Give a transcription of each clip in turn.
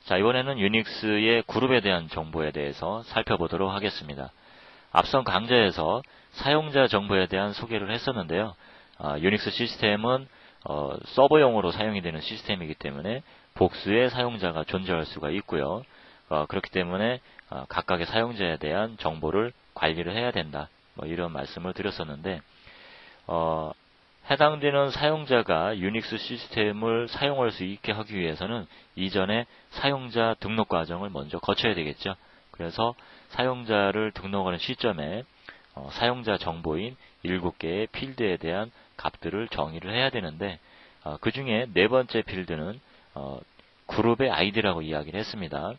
자, 이번에는 유닉스의 그룹에 대한 정보에 대해서 살펴보도록 하겠습니다. 앞선 강좌에서 사용자 정보에 대한 소개를 했었는데요. 유닉스 시스템은 서버용으로 사용이 되는 시스템이기 때문에 복수의 사용자가 존재할 수가 있고요. 그렇기 때문에 각각의 사용자에 대한 정보를 관리를 해야 된다. 이런 말씀을 드렸었는데 해당되는 사용자가 유닉스 시스템을 사용할 수 있게 하기 위해서는 이전에 사용자 등록 과정을 먼저 거쳐야 되겠죠. 그래서 사용자를 등록하는 시점에 사용자 정보인 7개의 필드에 대한 값들을 정의를 해야 되는데 그 중에 네 번째 필드는 그룹의 아이디라고 이야기를 했습니다.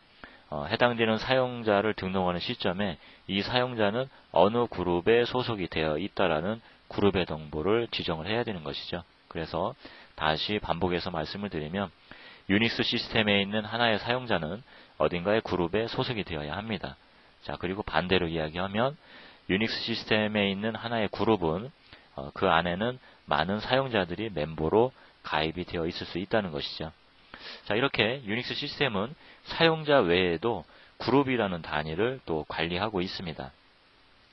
해당되는 사용자를 등록하는 시점에 이 사용자는 어느 그룹에 소속이 되어 있다라는 그룹의 정보를 지정을 해야 되는 것이죠. 그래서 다시 반복해서 말씀을 드리면 유닉스 시스템에 있는 하나의 사용자는 어딘가의 그룹에 소속이 되어야 합니다. 자, 그리고 반대로 이야기하면 유닉스 시스템에 있는 하나의 그룹은 그 안에는 많은 사용자들이 멤버로 가입이 되어 있을 수 있다는 것이죠. 자, 이렇게 유닉스 시스템은 사용자 외에도 그룹이라는 단위를 또 관리하고 있습니다.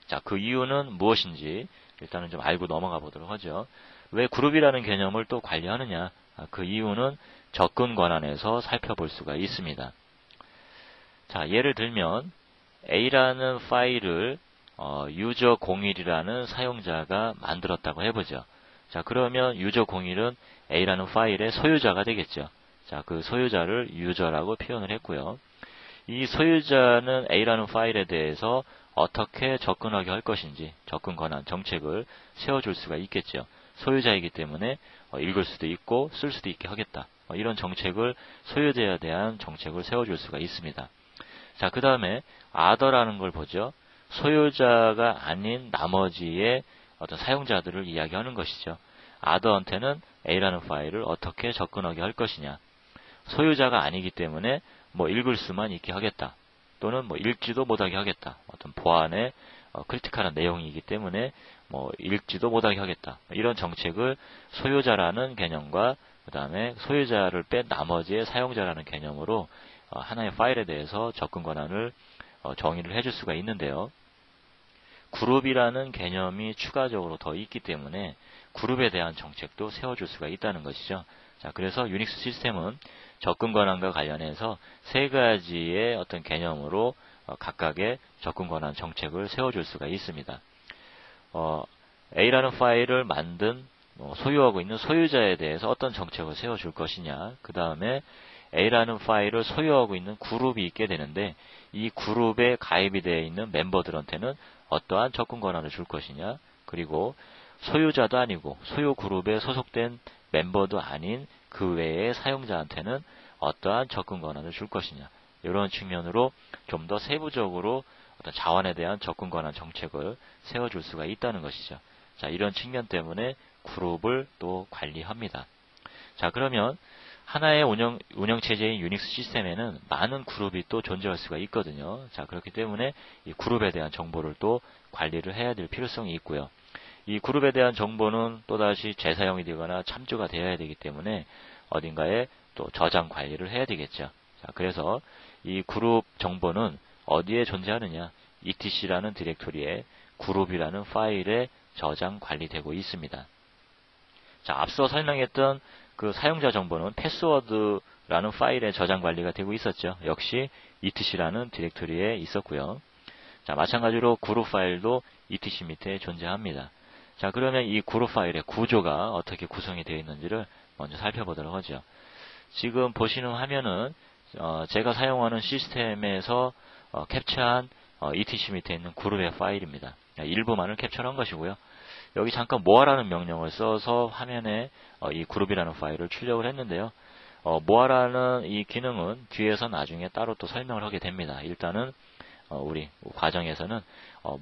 자, 그 이유는 무엇인지 일단은 좀 알고 넘어가 보도록 하죠. 왜 그룹이라는 개념을 또 관리하느냐? 그 이유는 접근 권한에서 살펴볼 수가 있습니다. 자, 예를 들면 A라는 파일을 유저 01이라는 사용자가 만들었다고 해보죠. 자, 그러면 유저 01은 A라는 파일의 소유자가 되겠죠. 자, 그 소유자를 유저라고 표현을 했고요. 이 소유자는 A라는 파일에 대해서 어떻게 접근하게 할 것인지 접근 권한 정책을 세워줄 수가 있겠죠. 소유자이기 때문에 읽을 수도 있고 쓸 수도 있게 하겠다. 이런 정책을 소유자에 대한 정책을 세워줄 수가 있습니다. 자, 그 다음에 other라는 걸 보죠. 소유자가 아닌 나머지의 어떤 사용자들을 이야기하는 것이죠. other한테는 A라는 파일을 어떻게 접근하게 할 것이냐. 소유자가 아니기 때문에 읽을 수만 있게 하겠다. 또는 읽지도 못하게 하겠다. 어떤 보안에 크리티컬한 내용이기 때문에 읽지도 못하게 하겠다. 이런 정책을 소유자라는 개념과 그 다음에 소유자를 뺀 나머지의 사용자라는 개념으로 하나의 파일에 대해서 접근 권한을 정의를 해줄 수가 있는데요. 그룹이라는 개념이 추가적으로 더 있기 때문에 그룹에 대한 정책도 세워줄 수가 있다는 것이죠. 자, 그래서 유닉스 시스템은 접근 권한과 관련해서 세 가지의 어떤 개념으로 각각의 접근 권한 정책을 세워줄 수가 있습니다. A라는 파일을 만든 소유하고 있는 소유자에 대해서 어떤 정책을 세워줄 것이냐. 그 다음에 A라는 파일을 소유하고 있는 그룹이 있게 되는데 이 그룹에 가입이 되어 있는 멤버들한테는 어떠한 접근 권한을 줄 것이냐. 그리고 소유자도 아니고 소유 그룹에 소속된 멤버도 아닌 그 외의 사용자한테는 어떠한 접근 권한을 줄 것이냐. 이런 측면으로 좀 더 세부적으로 어떤 자원에 대한 접근 권한 정책을 세워줄 수가 있다는 것이죠. 자, 이런 측면 때문에 그룹을 또 관리합니다. 자, 그러면 하나의 운영체제인 유닉스 시스템에는 많은 그룹이 또 존재할 수가 있거든요. 자, 그렇기 때문에 이 그룹에 대한 정보를 또 관리를 해야 될 필요성이 있고요. 이 그룹에 대한 정보는 또다시 재사용이 되거나 참조가 되어야 되기 때문에 어딘가에 또 저장 관리를 해야 되겠죠. 자, 그래서 이 그룹 정보는 어디에 존재하느냐? etc라는 디렉토리에 그룹이라는 파일에 저장 관리되고 있습니다. 자, 앞서 설명했던 그 사용자 정보는 패스워드라는 파일에 저장 관리가 되고 있었죠. 역시 etc라는 디렉토리에 있었고요. 자, 마찬가지로 그룹 파일도 etc 밑에 존재합니다. 자, 그러면 이 그룹 파일의 구조가 어떻게 구성이 되어 있는지를 먼저 살펴보도록 하죠. 지금 보시는 화면은 제가 사용하는 시스템에서 캡처한 etc 밑에 있는 그룹의 파일입니다. 일부만을 캡처한 것이고요. 여기 잠깐 more라는 명령을 써서 화면에 이 그룹이라는 파일을 출력을 했는데요. more라는 이 기능은 뒤에서 나중에 따로 또 설명을 하게 됩니다. 일단은 우리 과정에서는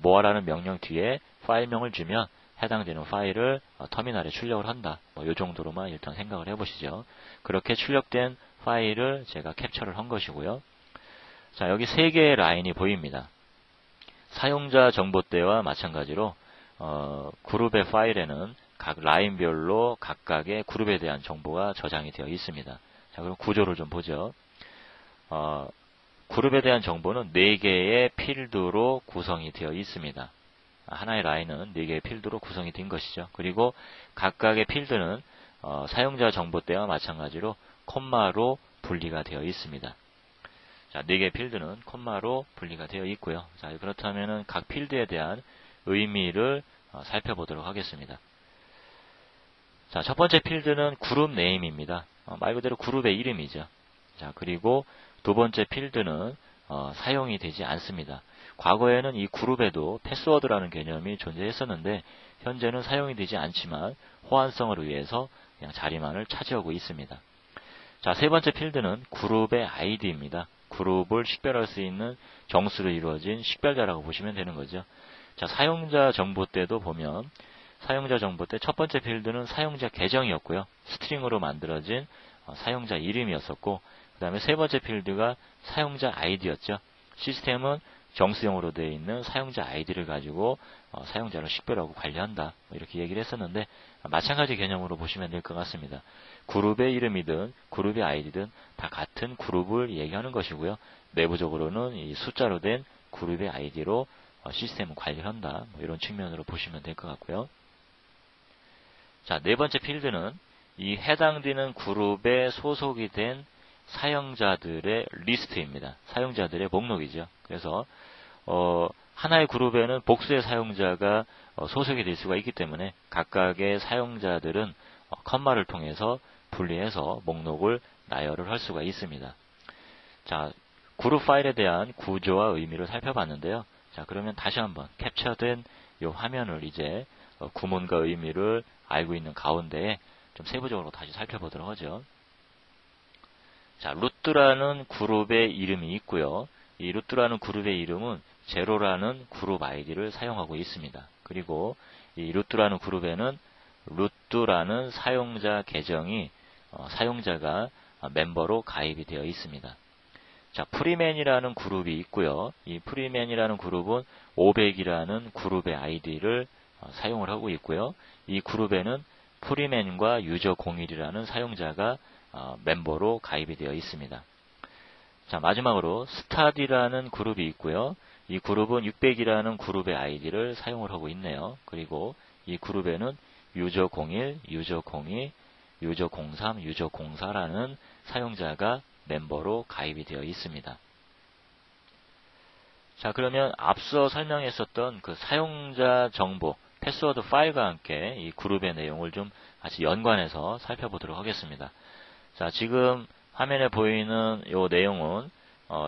more라는 명령 뒤에 파일명을 주면 해당되는 파일을 터미널에 출력을 한다. 이 정도로만 일단 생각을 해보시죠. 그렇게 출력된 파일을 제가 캡처를 한 것이고요. 자, 여기 3개의 라인이 보입니다. 사용자 정보대와 마찬가지로 그룹의 파일에는 각 라인별로 각각의 그룹에 대한 정보가 저장이 되어 있습니다. 자, 그럼 구조를 좀 보죠. 그룹에 대한 정보는 4개의 필드로 구성이 되어 있습니다. 하나의 라인은 4개의 필드로 구성이 된 것이죠. 그리고 각각의 필드는 사용자 정보 때와 마찬가지로 콤마로 분리가 되어 있습니다. 자, 4개의 필드는 콤마로 분리가 되어 있고요. 자, 그렇다면은 각 필드에 대한 의미를 살펴보도록 하겠습니다. 자, 첫 번째 필드는 그룹 네임입니다. 말 그대로 그룹의 이름이죠. 자, 그리고 두 번째 필드는 사용이 되지 않습니다. 과거에는 이 그룹에도 패스워드라는 개념이 존재했었는데 현재는 사용이 되지 않지만 호환성을 위해서 그냥 자리만을 차지하고 있습니다. 자, 세 번째 필드는 그룹의 아이디입니다. 그룹을 식별할 수 있는 정수로 이루어진 식별자라고 보시면 되는 거죠. 자, 사용자 정보 때도 보면 사용자 정보 때 첫 번째 필드는 사용자 계정이었고요. 스트링으로 만들어진 사용자 이름이었었고, 그 다음에 세 번째 필드가 사용자 아이디였죠. 시스템은 정수형으로 되어 있는 사용자 아이디를 가지고 사용자를 식별하고 관리한다, 이렇게 얘기를 했었는데 마찬가지 개념으로 보시면 될 것 같습니다. 그룹의 이름이든 그룹의 아이디든 다 같은 그룹을 얘기하는 것이고요. 내부적으로는 이 숫자로 된 그룹의 아이디로 시스템을 관리한다, 이런 측면으로 보시면 될 것 같고요. 자, 네 번째 필드는 이 해당되는 그룹에 소속이 된 사용자들의 리스트입니다. 사용자들의 목록이죠. 그래서 하나의 그룹에는 복수의 사용자가 소속이 될 수가 있기 때문에 각각의 사용자들은 컴마를 통해서 분리해서 목록을 나열을 할 수가 있습니다. 자, 그룹 파일에 대한 구조와 의미를 살펴봤는데요. 자, 그러면 다시 한번 캡처된 이 화면을 이제 구문과 의미를 알고 있는 가운데에 좀 세부적으로 다시 살펴보도록 하죠. 자, 루트라는 그룹의 이름이 있고요. 이 루트라는 그룹의 이름은 제로라는 그룹 아이디를 사용하고 있습니다. 그리고 이 루트라는 그룹에는 루트라는 사용자 계정이 사용자가 멤버로 가입이 되어 있습니다. 자, 프리맨이라는 그룹이 있고요. 이 프리맨이라는 그룹은 500이라는 그룹의 아이디를 사용을 하고 있고요. 이 그룹에는 프리맨과 유저 01이라는 사용자가 멤버로 가입이 되어 있습니다. 자, 마지막으로 스타디라는 그룹이 있고요. 이 그룹은 600이라는 그룹의 아이디를 사용을 하고 있네요. 그리고 이 그룹에는 유저 01, 유저 02, 유저 03, 유저 04라는 사용자가 멤버로 가입이 되어 있습니다. 자, 그러면 앞서 설명했었던 그 사용자 정보, 패스워드 파일과 함께 이 그룹의 내용을 좀 같이 연관해서 살펴보도록 하겠습니다. 자, 지금 화면에 보이는 이 내용은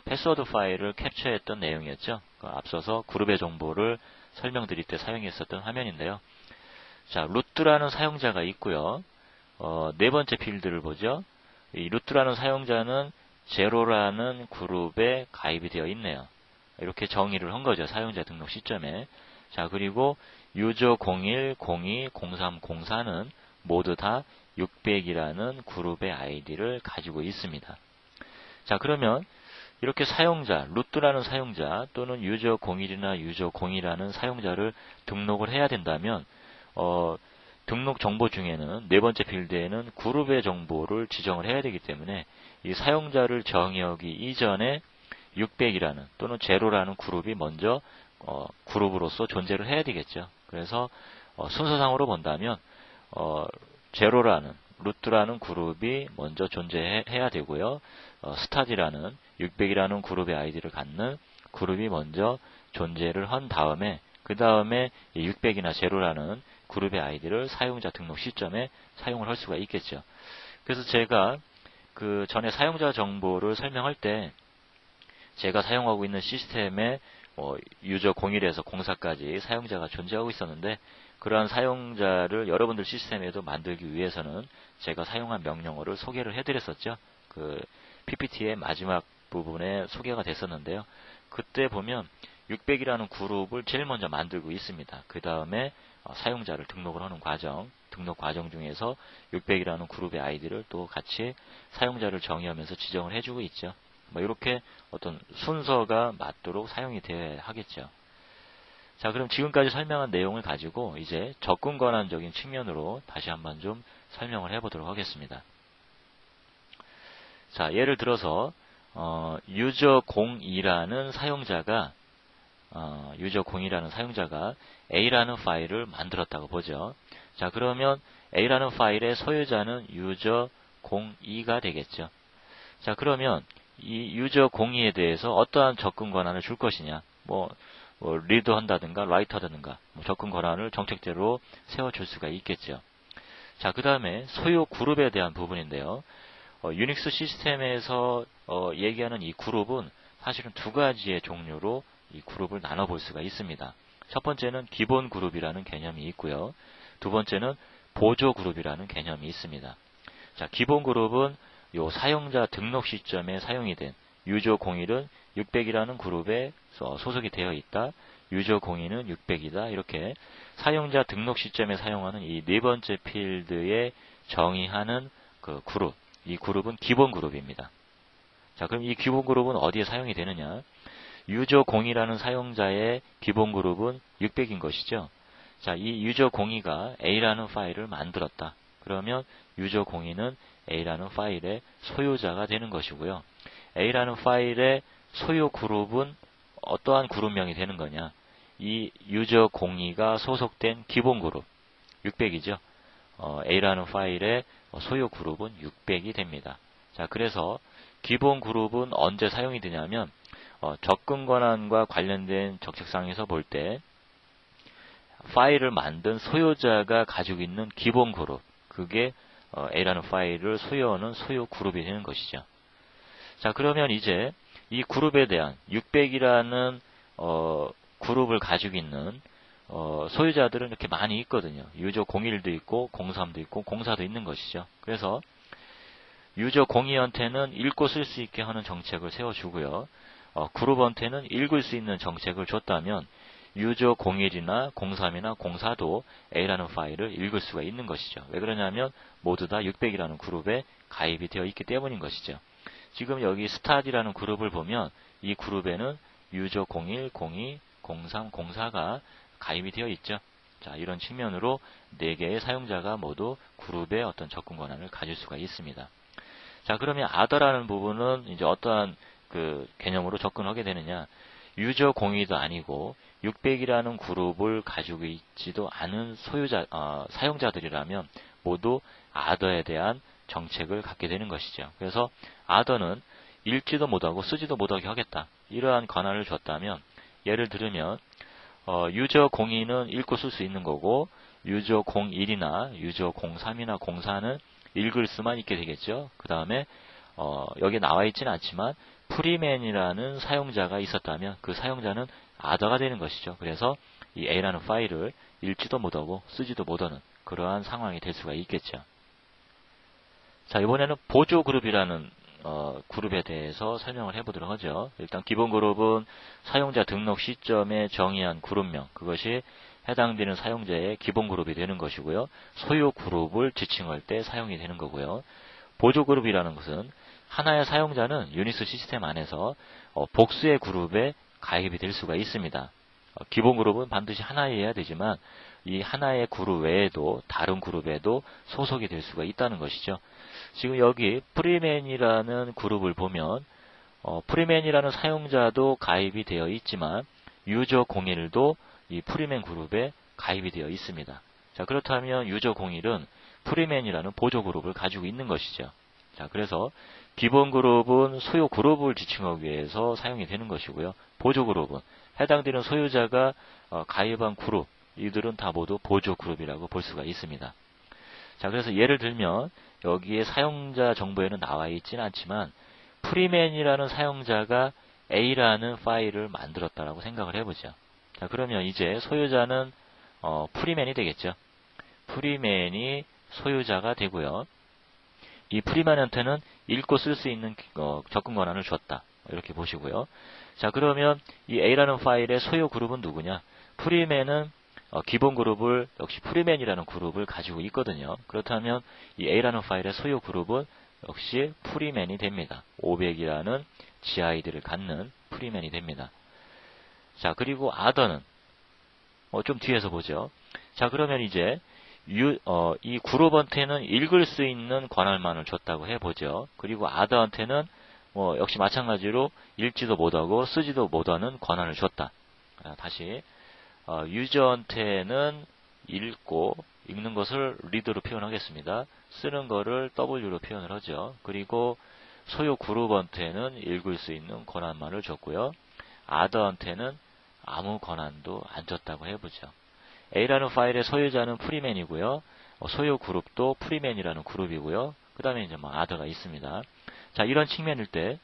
패스워드 파일을 캡처했던 내용이었죠. 앞서서 그룹의 정보를 설명드릴 때 사용했었던 화면인데요. 자, 루트라는 사용자가 있고요. 네 번째 필드를 보죠. 이 루트라는 사용자는 제로라는 그룹에 가입이 되어 있네요. 이렇게 정의를 한 거죠. 사용자 등록 시점에. 자, 그리고 유저 01, 02, 03, 04는 모두 다 600이라는 그룹의 아이디를 가지고 있습니다. 자, 그러면 이렇게 사용자, 루트라는 사용자 또는 유저 01이나 유저 02라는 사용자를 등록을 해야 된다면 등록 정보 중에는 네 번째 필드에는 그룹의 정보를 지정을 해야 되기 때문에 이 사용자를 정의하기 이전에 600이라는 또는 제로라는 그룹이 먼저 그룹으로서 존재를 해야 되겠죠. 그래서 순서상으로 본다면 제로라는 루트라는 그룹이 먼저 존재해야 되고요. 스타디라는 600이라는 그룹의 아이디를 갖는 그룹이 먼저 존재를 한 다음에 그 다음에 600이나 제로라는 그룹의 아이디를 사용자 등록 시점에 사용을 할 수가 있겠죠. 그래서 제가 그 전에 사용자 정보를 설명할 때 제가 사용하고 있는 시스템에 유저 01에서 04까지 사용자가 존재하고 있었는데 그러한 사용자를 여러분들 시스템에도 만들기 위해서는 제가 사용한 명령어를 소개를 해드렸었죠. 그 PPT의 마지막 부분에 소개가 됐었는데요. 그때 보면 600이라는 그룹을 제일 먼저 만들고 있습니다. 그 다음에 사용자를 등록을 하는 과정, 등록 과정 중에서 600이라는 그룹의 아이디를 또 같이 사용자를 정의하면서 지정을 해주고 있죠. 이렇게 어떤 순서가 맞도록 사용이 되어야 하겠죠. 자, 그럼 지금까지 설명한 내용을 가지고 이제 접근 권한적인 측면으로 다시 한번 좀 설명을 해보도록 하겠습니다. 자, 예를 들어서 유저 02라는 사용자가 A라는 파일을 만들었다고 보죠. 자, 그러면 A라는 파일의 소유자는 유저 02가 되겠죠. 자, 그러면 이 유저 02에 대해서 어떠한 접근 권한을 줄 것이냐. 리드 한다든가, 라이트 하다든가, 접근 권한을 정책대로 세워줄 수가 있겠죠. 자, 그 다음에 소유 그룹에 대한 부분인데요. 유닉스 시스템에서 얘기하는 이 그룹은 사실은 두 가지의 종류로 이 그룹을 나눠볼 수가 있습니다. 첫 번째는 기본 그룹이라는 개념이 있고요. 두 번째는 보조 그룹이라는 개념이 있습니다. 자, 기본 그룹은 요 사용자 등록 시점에 사용이 된 유저 01은 600이라는 그룹에 소속이 되어 있다. 유저 02는 600이다. 이렇게 사용자 등록 시점에 사용하는 이 네 번째 필드에 정의하는 그 그룹. 이 그룹은 기본 그룹입니다. 자, 그럼 이 기본 그룹은 어디에 사용이 되느냐? 유저 02라는 사용자의 기본 그룹은 600인 것이죠. 자, 이 유저 02가 A라는 파일을 만들었다. 그러면 유저 02는 A라는 파일의 소유자가 되는 것이고요. A라는 파일의 소유 그룹은 어떠한 그룹명이 되는 거냐? 이 유저 02가 소속된 기본 그룹, 600이죠. A라는 파일의 소유 그룹은 600이 됩니다. 자, 그래서 기본 그룹은 언제 사용이 되냐면 접근 권한과 관련된 정책상에서 볼 때 파일을 만든 소유자가 가지고 있는 기본 그룹, 그게 A라는 파일을 소유하는 소유 그룹이 되는 것이죠. 자, 그러면 이제 이 그룹에 대한 600이라는 그룹을 가지고 있는 소유자들은 이렇게 많이 있거든요. 유저 01도 있고 03도 있고 04도 있는 것이죠. 그래서 유저 02한테는 읽고 쓸 수 있게 하는 정책을 세워주고요. 그룹한테는 읽을 수 있는 정책을 줬다면 유저 01이나 03이나 04도 A라는 파일을 읽을 수가 있는 것이죠. 왜 그러냐면 모두 다 600이라는 그룹에 가입이 되어 있기 때문인 것이죠. 지금 여기 스타트이라는 그룹을 보면 이 그룹에는 유저 01, 02, 03, 04가 가입이 되어 있죠. 자, 이런 측면으로 4개의 사용자가 모두 그룹의 어떤 접근 권한을 가질 수가 있습니다. 자, 그러면 아더라는 부분은 이제 어떠한 그 개념으로 접근하게 되느냐. 유저 02도 아니고 600이라는 그룹을 가지고 있지도 않은 사용자들이라면 모두 아더에 대한 정책을 갖게 되는 것이죠. 그래서 아더는 읽지도 못하고 쓰지도 못하게 하겠다. 이러한 권한을 줬다면 예를 들면 유저 02는 읽고 쓸 수 있는 거고 유저 01이나 유저 03이나 04는 읽을 수만 있게 되겠죠. 그 다음에 여기 나와 있지는 않지만 프리맨이라는 사용자가 있었다면 그 사용자는 아더가 되는 것이죠. 그래서 이 A라는 파일을 읽지도 못하고 쓰지도 못하는 그러한 상황이 될 수가 있겠죠. 자, 이번에는 보조 그룹이라는 그룹에 대해서 설명을 해보도록 하죠. 일단 기본 그룹은 사용자 등록 시점에 정의한 그룹명, 그것이 해당되는 사용자의 기본 그룹이 되는 것이고요. 소유 그룹을 지칭할 때 사용이 되는 거고요. 보조 그룹이라는 것은 하나의 사용자는 유닉스 시스템 안에서 복수의 그룹에 가입이 될 수가 있습니다. 기본 그룹은 반드시 하나여야 되지만 이 하나의 그룹 외에도 다른 그룹에도 소속이 될 수가 있다는 것이죠. 지금 여기 프리맨이라는 그룹을 보면 프리맨이라는 사용자도 가입이 되어 있지만 유저 01도 이 프리맨 그룹에 가입이 되어 있습니다. 자, 그렇다면 유저 01은 프리맨이라는 보조 그룹을 가지고 있는 것이죠. 자, 그래서 기본 그룹은 소유 그룹을 지칭하기 위해서 사용이 되는 것이고요. 보조 그룹은 해당되는 소유자가 가입한 그룹, 이들은 다 모두 보조 그룹이라고 볼 수가 있습니다. 자, 그래서 예를 들면 여기에 사용자 정보에는 나와 있지는 않지만 프리맨이라는 사용자가 A라는 파일을 만들었다라고 생각을 해보죠. 자, 그러면 이제 소유자는 프리맨이 되겠죠. 프리맨이 소유자가 되고요. 이 프리맨한테는 읽고 쓸 수 있는 접근 권한을 줬다. 이렇게 보시고요. 자, 그러면 이 A라는 파일의 소유 그룹은 누구냐? 프리맨은 기본 그룹을 역시 프리맨이라는 그룹을 가지고 있거든요. 그렇다면 이 A라는 파일의 소유 그룹은 역시 프리맨이 됩니다. 500이라는 GID를 갖는 프리맨이 됩니다. 자, 그리고 아더는 좀 뒤에서 보죠. 자, 그러면 이제 이 그룹한테는 읽을 수 있는 권한만을 줬다고 해보죠. 그리고 아더한테는 역시 마찬가지로 읽지도 못하고 쓰지도 못하는 권한을 줬다. 다시 유저한테는 읽는 것을 read로 표현하겠습니다. 쓰는 거를 w로 표현을 하죠. 그리고 소유 그룹한테는 읽을 수 있는 권한만을 줬고요. other한테는 아무 권한도 안 줬다고 해보죠. A라는 파일의 소유자는 프리맨이고요. 소유 그룹도 프리맨이라는 그룹이고요. 그 다음에 이제 other가 있습니다. 자, 이런 측면일 때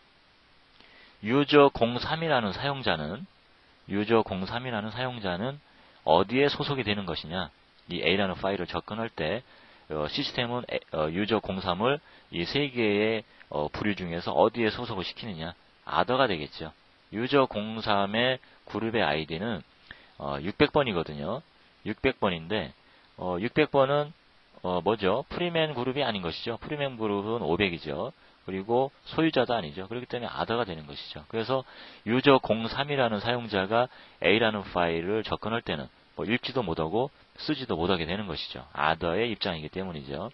유저 03이라는 사용자는 어디에 소속이 되는 것이냐? 이 A라는 파일을 접근할 때 시스템은 유저 03을 이 세 개의 부류 중에서 어디에 소속을 시키느냐? other가 되겠죠. 유저 03의 그룹의 아이디는 600번이거든요. 600번인데 600번은 뭐죠? 프리맨 그룹이 아닌 것이죠. 프리맨 그룹은 500이죠. 그리고 소유자도 아니죠. 그렇기 때문에 other가 되는 것이죠. 그래서 유저 03이라는 사용자가 A라는 파일을 접근할 때는 읽지도 못하고 쓰지도 못하게 되는 것이죠. other의 입장이기 때문이죠.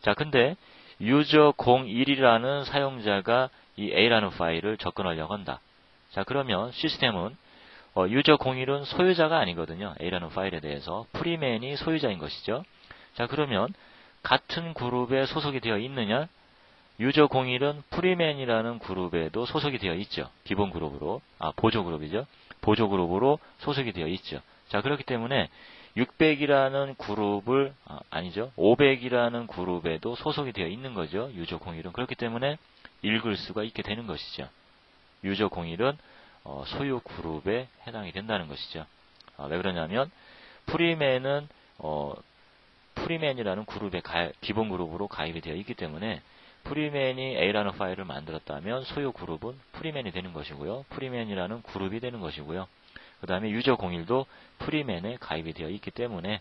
자, 근데 유저 01이라는 사용자가 이 A라는 파일을 접근하려고 한다. 자, 그러면 시스템은 유저 01은 소유자가 아니거든요. A라는 파일에 대해서 프리맨이 소유자인 것이죠. 자, 그러면 같은 그룹에 소속이 되어 있느냐? 유저 01은 프리맨이라는 그룹에도 소속이 되어 있죠. 기본 그룹으로. 보조 그룹이죠. 보조 그룹으로 소속이 되어 있죠. 자, 그렇기 때문에 600이라는 그룹을, 아니죠. 500이라는 그룹에도 소속이 되어 있는 거죠. 유저 01은. 그렇기 때문에 읽을 수가 있게 되는 것이죠. 유저 01은 소유 그룹에 해당이 된다는 것이죠. 왜 그러냐면, 프리맨이라는 그룹에 기본 그룹으로 가입이 되어 있기 때문에 프리맨이 A라는 파일을 만들었다면 소유 그룹은 프리맨이 되는 것이고요. 프리맨이라는 그룹이 되는 것이고요. 그 다음에 유저 01도 프리맨에 가입이 되어 있기 때문에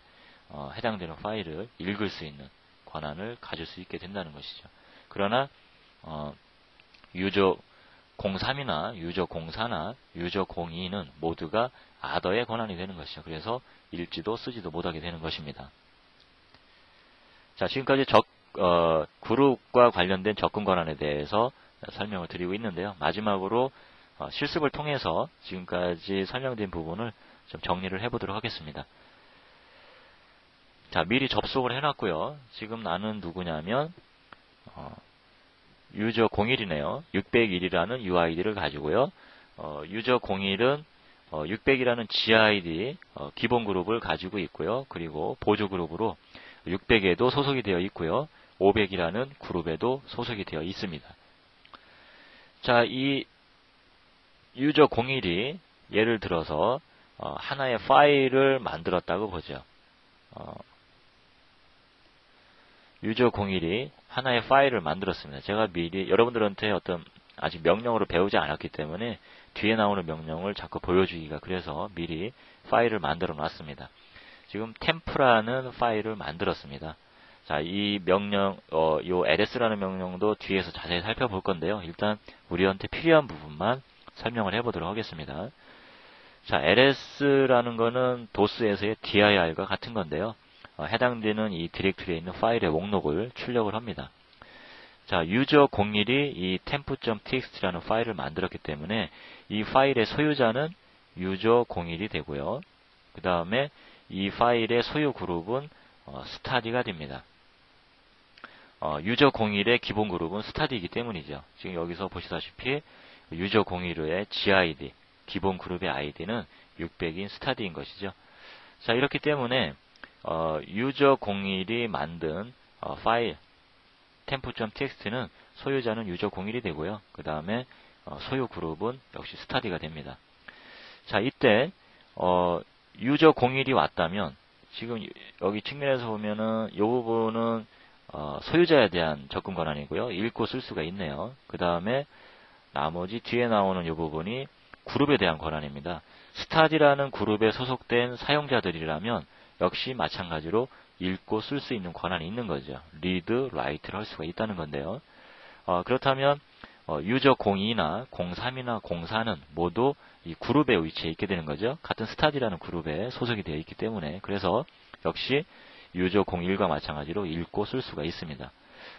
해당되는 파일을 읽을 수 있는 권한을 가질 수 있게 된다는 것이죠. 그러나 유저 03이나 유저 04나 유저 02는 모두가 other의 권한이 되는 것이죠. 그래서 읽지도 쓰지도 못하게 되는 것입니다. 자, 지금까지 그룹과 관련된 접근 권한에 대해서 설명을 드리고 있는데요. 마지막으로 실습을 통해서 지금까지 설명된 부분을 좀 정리를 해보도록 하겠습니다. 자, 미리 접속을 해놨고요. 지금 나는 누구냐면 유저 01이네요. 601이라는 UID를 가지고요. 유저 01은 600이라는 GID 기본 그룹을 가지고 있고요. 그리고 보조 그룹으로 600에도 소속이 되어 있고요. 500이라는 그룹에도 소속이 되어 있습니다. 자, 이 유저 01이 예를 들어서 하나의 파일을 만들었다고 보죠. 유저 01이 하나의 파일을 만들었습니다. 제가 미리 여러분들한테 아직 명령으로 배우지 않았기 때문에 뒤에 나오는 명령을 자꾸 보여주기가 그래서 미리 파일을 만들어 놨습니다. 지금 템프라는 파일을 만들었습니다. 자, 이 명령, 요 ls라는 명령도 뒤에서 자세히 살펴볼 건데요. 일단 우리한테 필요한 부분만 설명을 해보도록 하겠습니다. 자, ls라는 거는 도스에서의 dir과 같은 건데요. 해당되는 이 디렉토리에 있는 파일의 목록을 출력을 합니다. 자, 유저 01이 이 temp.txt라는 파일을 만들었기 때문에 이 파일의 소유자는 유저 01이 되고요. 그 다음에 이 파일의 소유 그룹은 study가 됩니다. 유저 01의 기본 그룹은 study이기 때문이죠. 지금 여기서 보시다시피 유저 01의 GID, 기본 그룹의 ID는 600인 study인 것이죠. 자, 이렇기 때문에 유저 01이 만든 파일 temp.txt는 소유자는 유저 01이 되고요. 그 다음에 소유 그룹은 역시 study가 됩니다. 자, 이때 유저 01이 왔다면 지금 여기 측면에서 보면은 이 부분은 소유자에 대한 접근 권한이고요. 읽고 쓸 수가 있네요. 그 다음에 나머지 뒤에 나오는 이 부분이 그룹에 대한 권한입니다. study라는 그룹에 소속된 사용자들이라면 역시 마찬가지로 읽고 쓸 수 있는 권한이 있는 거죠. read, write를 할 수가 있다는 건데요. 그렇다면 유저 02나 03이나 04는 모두 이 그룹에 위치해 있게 되는 거죠. 같은 study라는 그룹에 소속이 되어 있기 때문에 그래서 역시 유저 01과 마찬가지로 읽고 쓸 수가 있습니다.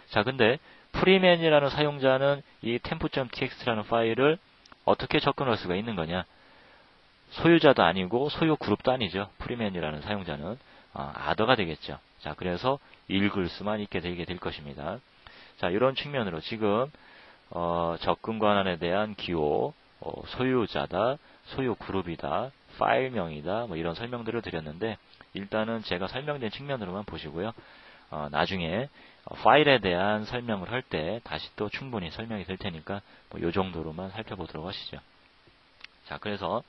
자, 근데 프리맨이라는 사용자는 이 temp.txt라는 파일을 어떻게 접근할 수가 있는 거냐? 소유자도 아니고 소유 그룹도 아니죠. 프리맨이라는 사용자는 아더가 되겠죠. 자, 그래서 읽을 수만 있게 되게 될 것입니다. 자, 이런 측면으로 지금 접근 권한에 대한 기호, 소유자다, 소유 그룹이다, 파일명이다, 뭐 이런 설명들을 드렸는데 일단은 제가 설명된 측면으로만 보시고요. 나중에 파일에 대한 설명을 할 때 다시 또 충분히 설명이 될 테니까 뭐 이 정도로만 살펴보도록 하시죠. 자, 그래서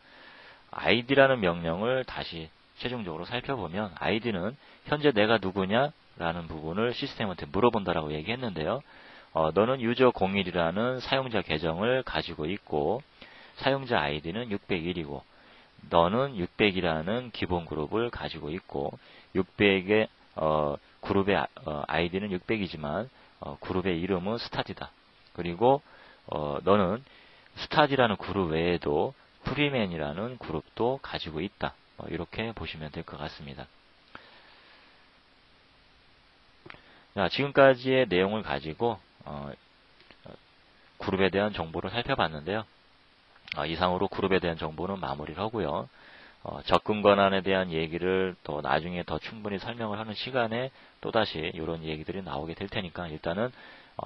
id라는 명령을 다시 최종적으로 살펴보면 id는 현재 내가 누구냐라는 부분을 시스템한테 물어본다라고 얘기했는데요. 너는 유저 01이라는 사용자 계정을 가지고 있고 사용자 id는 601이고 너는 600이라는 기본 그룹을 가지고 있고 600의 그룹의 id는 600이지만 그룹의 이름은 스타디다. 그리고 너는 스타디라는 그룹 외에도 프리맨이라는 그룹도 가지고 있다. 이렇게 보시면 될 것 같습니다. 자, 지금까지의 내용을 가지고 그룹에 대한 정보를 살펴봤는데요. 이상으로 그룹에 대한 정보는 마무리를 하고요. 접근 권한에 대한 얘기를 또 나중에 더 충분히 설명을 하는 시간에 또다시 이런 얘기들이 나오게 될 테니까 일단은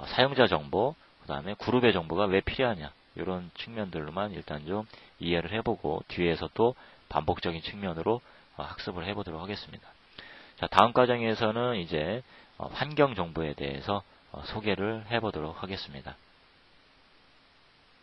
사용자 정보, 그 다음에 그룹의 정보가 왜 필요하냐 이런 측면들로만 일단 좀 이해를 해보고 뒤에서 또 반복적인 측면으로 학습을 해보도록 하겠습니다. 자, 다음 과정에서는 이제 환경 정보에 대해서 소개를 해보도록 하겠습니다.